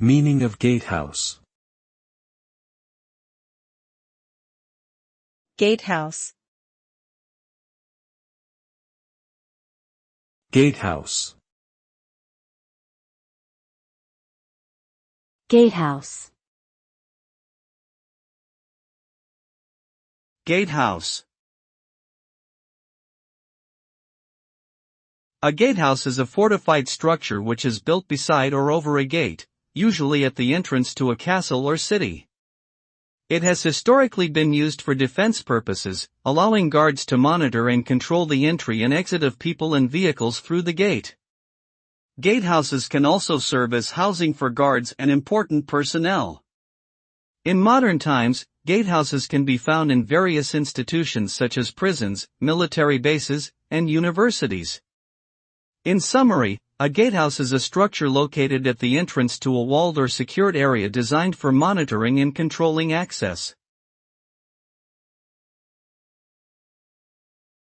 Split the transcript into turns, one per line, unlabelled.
Meaning of gatehouse.
Gatehouse.
Gatehouse.
Gatehouse.
Gatehouse. A gatehouse is a fortified structure which is built beside or over a gate, usually at the entrance to a castle or city. It has historically been used for defense purposes, allowing guards to monitor and control the entry and exit of people and vehicles through the gate. Gatehouses can also serve as housing for guards and important personnel. In modern times, gatehouses can be found in various institutions such as prisons, military bases, and universities. In summary, a gatehouse is a structure located at the entrance to a walled or secured area designed for monitoring and controlling access.